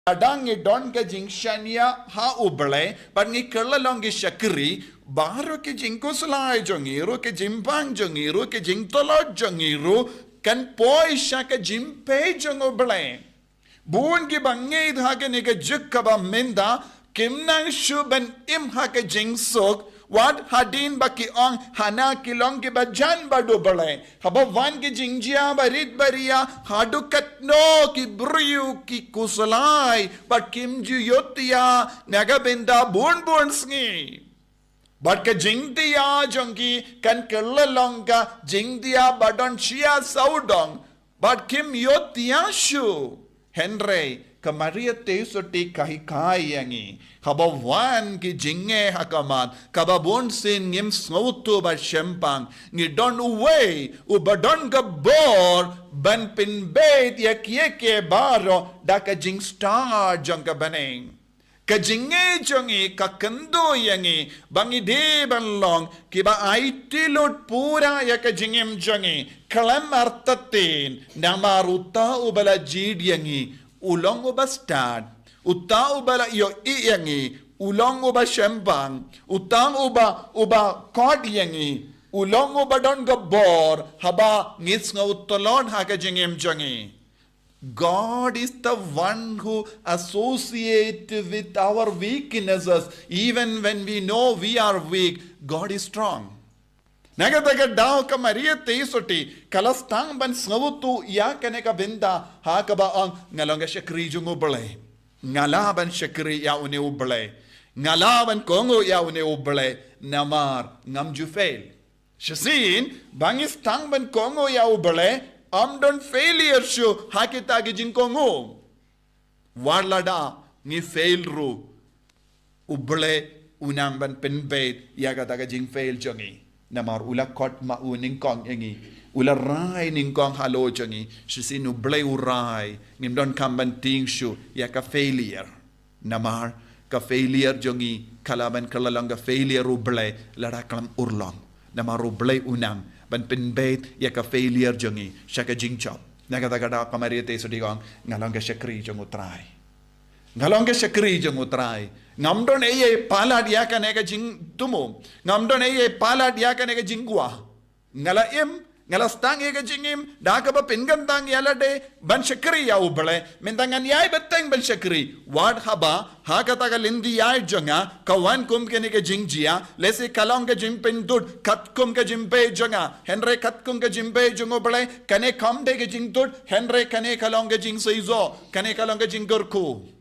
Adangi don ka jingshania ha uble, but ni kerlalongi shakri, baro ke jinkosulai jongiru, ke jimpang jongiru, ke jingtolot jongiru, kan poi shaka jimpe jongoble. Buon ki bangi dhake ni ka jukkaba minda, kimnang shuban im hake jingsok, what hadin baki on hana kilong ki bajan badu bale haba wan ki jingjia barit baria hadukat no ki briu ki kusalai but kim ju yotia naga benda bun sngi but ka Jingthiah jongi kan kellalonga Jingthiah badon Shiah saudong but kim yotia shu Henry Kamaria tesoti kahikai yangi. Habawan ki jinge hakamat. Kababon sin ngim snautu ba shempang. Ni don uway. Ubadon gabor. Ban pin bait yakyeke baro. Daka jing star jangka baneng. Ka jinge jongi kakando yangi. Bangi de banlong. Kiba aitilot pura yaka jingem jongi. Kalam artatin. Namaruta ubala jid yangi. Ulong uba stad, utang uba la iyo iyangi, ulong uba shempang, utang uba kod yangi, ulong uba don gabor, haba ngis nga utolon haka jingem jangi. God is the one who associates with our weaknesses. Even when we know we are weak, God is strong. Nagadaga daw ka Maria Tesoti, kalastang ban snawutu ya kaneka benda hakaba ang ngalanga shakri jungo bale. Ngalaban shakri ya une ubale. Ngalaban kongo ya une ubale. Namar ngamju fail. Shasin bangis tang ban kongo ya ubale. Amdon failure shu hakita gijin kongo. Warlada ni fail ru. Ubale unang ban penbait ya kataga jing fail jongi. Namar ula kot ma u ningkong yangi ula rai ningkong halo jangi shisinu blay urai ngim don kamban ting shu ya ka failure namar ka failure jangi kalaban kalalanga failure u blay lara kalam urlong namar u blay unang ban penbait ya ka failure jangi shaka jingchop nagadagada kamaria te sodigong ngalanga shakri jangu trai ngalanga shakri jangu trai Ngamdon eye palad yaka nega jing tumo. Ngamdon eye palad yaka nega jingwa. Ngala im, ngala stang ega jingim, daka ba pingantang yalade, ban shakri ya ubale, mintangan yai beteng ban shakri. Wad haba, haka taga lindi yai jonga, kawan kum ke nega jingjia, lesi kalong ke jimpin dud, kat kum ke jimpe jonga, Henry kat kum ke jimpe jongo bale, kane kam de ke jing dud, Henry kane kalong ke jing seizo, kane kalong ke jing gurku.